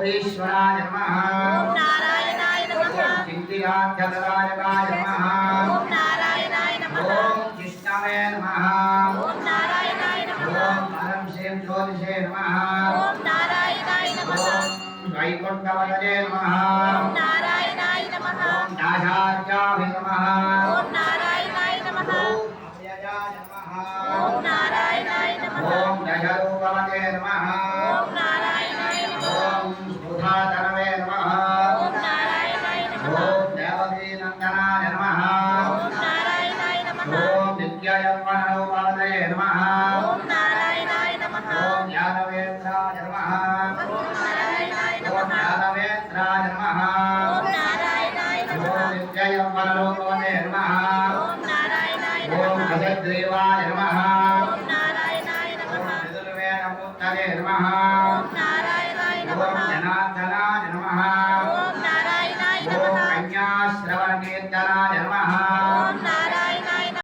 गौरीश्वराय नमः ओम नारायणाय नमः ओम इंदिराध्यदायकाय नमः ओम नारायणाय नमः ओम कृष्णाय नमः ओम नारायणाय नमः ओम परम शिव ज्योतिषे नमः ओम नारायणाय नमः ओम वैकुंठवदने नमः ओम नारायणाय नमः ओम दासार्याय नमः ओम नारायणाय नमः ओम अव्ययाय नमः ओम नारायणाय नमः ओम दशरूपवदने नमः ओम नारायणाय नमः ओम सुधातनवे नमः ओम नारायणाय नमः ओम देवकीनंदनाय नमः ओम नारायणाय नमः ओम नित्ययौवनरूपवदने नमः ओम नारायणाय नमः ओम ज्ञानवेत्राय नमः ओम नारायणाय ओम नमः ज्ञानवेत्राय नमः ओम नारायणाय नमः ओम नित्ययौवनरूपवदने नमः ओम नारायणाय ओम नमः हयग्रीवाय नमः ओम नारायणाय नमः ओम चतुर्वेदमूर्तये नमः ओम नारायणाय ओम नमः जनार्दनाय नमः ओम नारायणाय ओम नमः कन्याश्रवणकीर्तनाय नमः